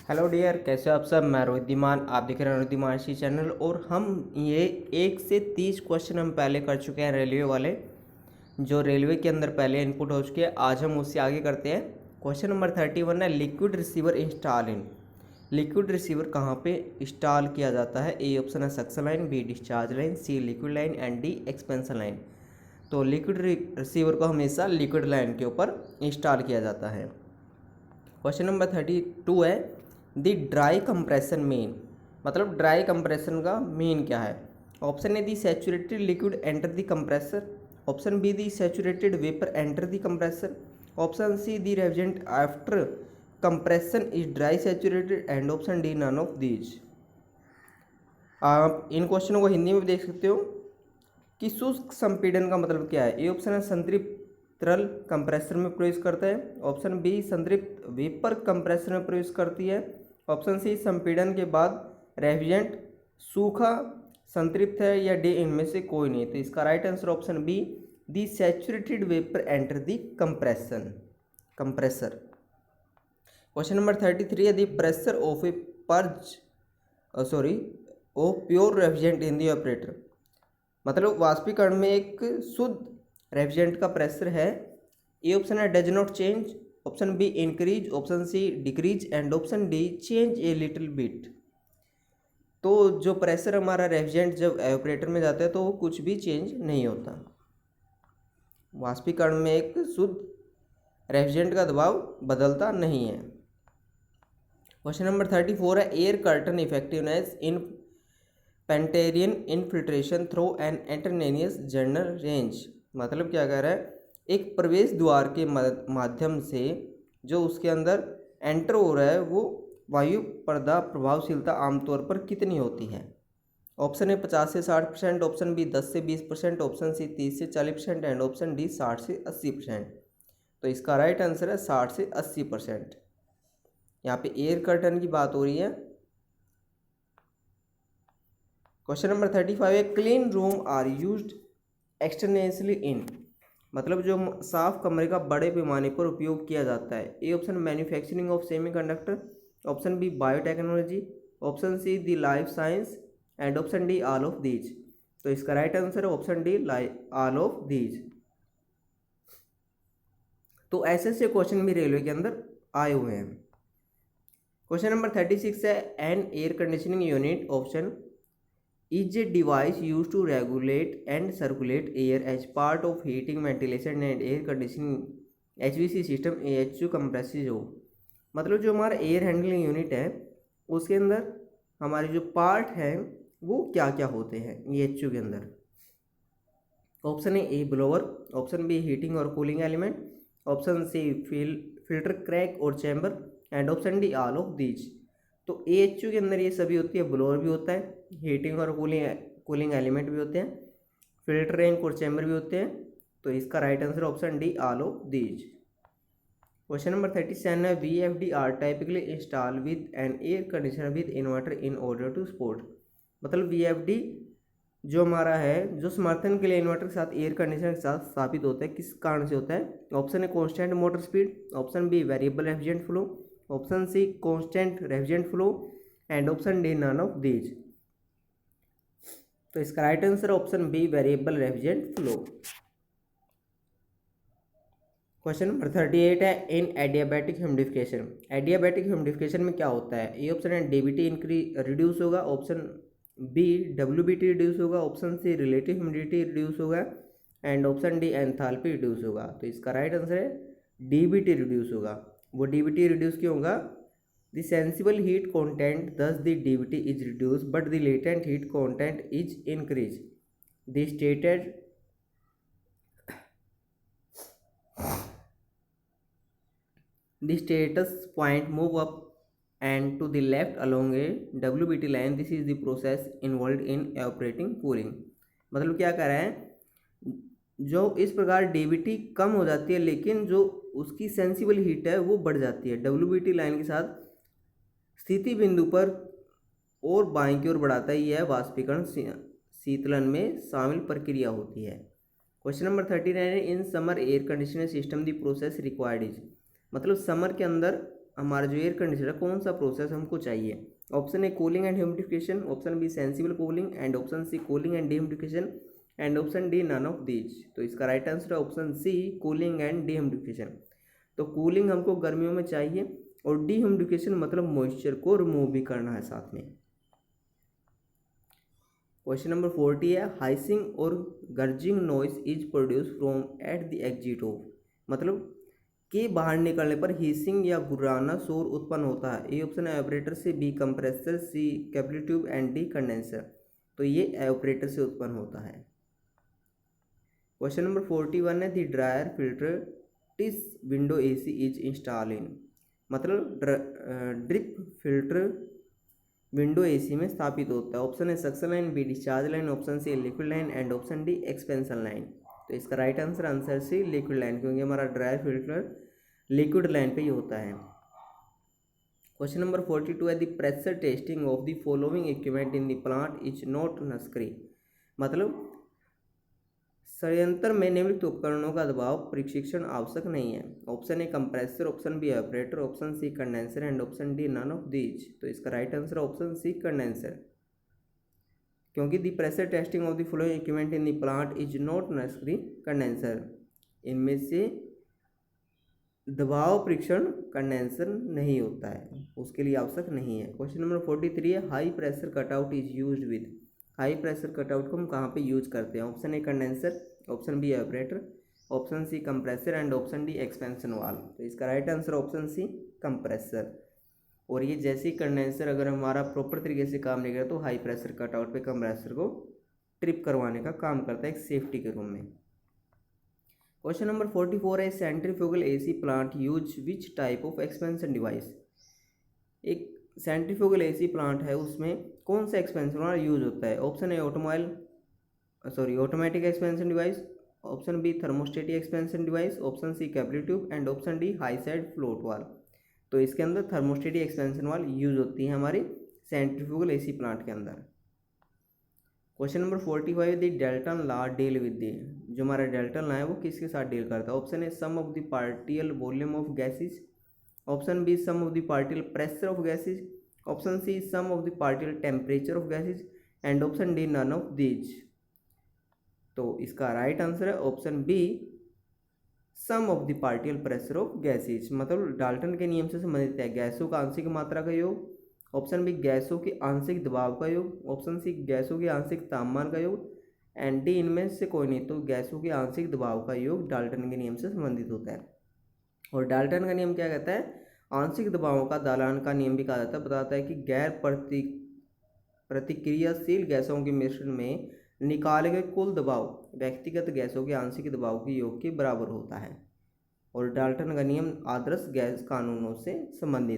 Hello dear, कैसे हो आप सब। मैं रोहित, आप देख रहे हैं रोहित चैनल। और हम ये 1 से 30 क्वेश्चन हम पहले कर चुके हैं रेलवे वाले, जो रेलवे के अंदर पहले इनपुट हो चुके हैं। आज हम उससे आगे करते हैं। क्वेश्चन नंबर 31 है, liquid receiver install in. Liquid receiver कहाँ पे इंस्टॉल किया जाता है? ए ऑप्शन है suction line, B discharge line, C liquid line and D expansion line. तो लिक्विड रिसीवर को हमेशा लिक्विड लाइन के ऊपर इंस्टॉल किया जाता है। क्वेश्चन नंबर 32 है, द ड्राई कंप्रेशन मीन। मतलब ड्राई कंप्रेशन का मीन क्या है? Option A the saturated liquid enter the compressor, option B the saturated vapour enter the compressor, option C the refrigerant after compression is dry saturated and option D none of these. आप इन क्वेश्चनों को हिंदी में भी देख सकते हो कि शुष्क संपीड़न का मतलब क्या है। ए ऑप्शन है संतृप्त तरल कंप्रेसर में प्रवेश करता है, ऑप्शन बी संतृप्त वेपर कंप्रेसर में प्रवेश करती है, ऑप्शन सी संपीड़न के बाद रेफ्रिजरेंट सूखा संतृप्त है, या डी इनमें से कोई नहीं। तो इसका right answer option B the saturated vapour enter the compressor. Question number 33 है, the pressure of a pure refrigerant in the operator. मतलब वाष्पीकरण में एक शुद्ध रेफ्रिजरेंट का प्रेशर है। ए ऑप्शन है does not change, option B increase, option C decrease and option D change a little bit. तो जो प्रेशर हमारा रेफ्रिजरेंट जब एवापोरेटर में जाता है तो वो कुछ भी चेंज नहीं होता। वाष्पीकरण में एक शुद्ध रेफ्रिजरेंट का दबाव बदलता नहीं है। क्वेश्चन नंबर 34 है, एयर कर्टन इफेक्टिवनेस इन पेंटेरियन इनफिल्ट्रेशन थ्रू एन इंटरनेनियस जर्नल रेंज। मतलब क्या कह रहा है? एक प्रवेश द्वार के माध्यम से जो उसके अंदर एंटर हो रहा है वो वायु पर्दा प्रभावशीलता आमतौर पर कितनी होती है? ऑप्शन ए 50 से 60%, ऑप्शन बी 10 से 20%, ऑप्शन सी 30 से 40% एंड ऑप्शन डी 60 से 80%। तो इसका राइट आंसर है 60 से 80%। यहाँ पे एयर कर्टन की बात हो रही है। क्वेश्चन नंबर 35 है, clean room are used extensively in. मतलब जो साफ कमरे का बड़े पैमाने पर उपयोग किया जाता है। A option manufacturing of semiconductor, option B biotechnology, option C the life science and option D all of these. तो इसका राइट आंसर है option D all of these. तो ऐसे क्वेश्चन भी रेलवे के अंदर आए हुए हैं। क्वेश्चन नंबर 36 है, an air conditioning unit option is a device used to regulate and circulate air as part of heating, ventilation and air conditioning HVAC system AHU compresses हो। मतलब जो हमारा एयर हैंडलिंग यूनिट है उसके अंदर हमारे जो पार्ट हैं वो क्या क्या होते हैं AHU के अंदर। Option A blower, option B heating और cooling element, option C filter crack और chamber and option D all of these. तो AHU के अंदर ये सभी होती है। ब्लोअर भी होता है, हीटिंग और कूलिंग एलिमेंट भी होते हैं, फिल्टर रैंक और चैम्बर भी होते हैं। तो इसका right answer option D all of these. Question number 37 है, VFD are typically install with an air conditioner with inverter in order to support. मतलब VFD जो हमारा है जो समर्थन के लिए इन्वर्टर के साथ एयर कंडीशनर के साथ स्थापित होता है, किस कारण से होता है? Option A constant motor speed, option B variable refrigerant flow, option C constant refrigerant flow and option D none of these. तो इसका right answer option B variable refrigerant flow. Question number 38 है, in adiabatic humidification. Adiabatic humidification में क्या होता है? A option है DBT reduce होगा, option B WBT reduce होगा, option C relative humidity reduce होगा and option D enthalpy reduce होगा। तो इसका राइट आंसर है DBT रिड्यूस होगा। वो DBT रिड्यूस क्यों होगा? The sensible heat content thus the DBT is reduce but the latent heat content is increase. The status point move up and to the left along a WBT line. This is the process involve in evaporating cooling. मतलब क्या कह रहे हैं? जो इस प्रकार DBT कम हो जाती है लेकिन जो उसकी सेंसिबल हीट है वो बढ़ जाती है। WBT लाइन के साथ स्थिति बिंदु पर और बाएं की ओर बढ़ाता ही है वाष्पीकरण शीतलन में शामिल प्रक्रिया होती है। क्वेश्चन नंबर 39 है, in summer air conditioner system the process required is. मतलब समर के अंदर हमारा जो एयर कंडीशनर कौन सा प्रोसेस हमको चाहिए। Option A cooling and humidification, option B sensible cooling and option C cooling and dehumidification and option D none of these. तो इसका राइट आंसर है option C cooling and dehumidification. तो cooling हमको गर्मियों में चाहिए और डीह्यूमिडिफिकेशन मतलब मॉइस्चर को रिमूव भी करना है साथ में। क्वेश्चन नंबर 40 है हाइसिंग और gurgling noise is produce from at the exit of, मतलब के बाहर निकलने पर हीसिंग या गुर्राना शोर उत्पन्न होता है। ए ऑप्शन है ऑपरेटर से, B compressor, C capillary tube and D condenser. तो ये ऑपरेटर से उत्पन्न होता है। क्वेश्चन नंबर 41 है the dryer filter this window AC is install in, मतलब ड्रिप फिल्टर विंडो एसी में स्थापित होता है। ऑप्शन है suction line, B discharge line, option C liquid line and option D expansion line. तो इसका right answer C liquid line, क्योंकि हमारा ड्रायर फिल्टर लिक्विड लाइन पे ही होता है। क्वेश्चन नंबर 42 है the pressure testing of the following equipment in the plant is not necessary, मतलब संयंत्र में निम्नलिखित उपकरणों का दबाव प्रशिक्षण आवश्यक नहीं है। Option A compressor, option B operator, option C condenser and option D none of these. तो इसका right answer option C condenser, क्योंकि the pressure testing of the following equipment in the plant is not necessary condenser, इनमें से दबाव परीक्षण condenser नहीं होता है, उसके लिए आवश्यक नहीं है। क्वेश्चन नंबर 43 है high pressure cutout is used with, high pressure cutout को हम कहाँ पे यूज करते हैं। Option A condenser, option B operator, option C compressor and option D expansion valve. तो इसका right answer option C compressor. और ये जैसे ही कंडेंसर अगर हमारा प्रॉपर तरीके से काम नहीं करे तो हाई प्रेशर कटआउट पे कंप्रेसर को ट्रिप करवाने का काम करता है एक सेफ्टी के रूम में। क्वेश्चन नंबर 44 है centrifugal AC plant use which type of expansion device, एक सेंट्रीफ्यूगल एसी प्लांट है उसमें कौन सा एक्सपेंशन वाला यूज होता है। Option A automatic expansion device, option B thermostatic expansion device, option C capillary tube and option D high side float valve. तो इसके अंदर थर्मोस्टेटिक एक्सपेंशन वाल यूज होती है हमारी सेंट्रीफ्यूगल एसी प्लांट के अंदर। Question number 45 the Dalton law deal with the, जो हमारा डेल्टन लॉ है वो किसके साथ डील करता है। Option A sum of the partial volume of gases, option B sum of the partial pressure of gases, option C sum of the partial temperature of gases and option D none of these. तो इसका right answer है option B sum of the partial pressure of gases, मतलब Dalton के नियम से संबंधित है गैसों का आंशिक मात्रा का योग, ऑप्शन बी गैसों के आंशिक दबाव का योग, ऑप्शन सी गैसों के आंशिक तापमान का योग एंड डी इनमें से कोई नहीं। तो गैसों के आंशिक दबाव का योग डाल्टन के नियम से संबंधित होता है। और डाल्टन का नियम क्या कहता है, आंशिक दबावों का दालान का नियम भी कहा जाता है, बताता है कि गैर प्रतिक्रियाशील गैसों के मिश्रण में निकाले गए कुल दबाव व्यक्तिगत गैसों के आंशिक दबाव के योग के बराबर होता है। और डाल्टन का नियम आदर्श गैस कानूनों से संबंधित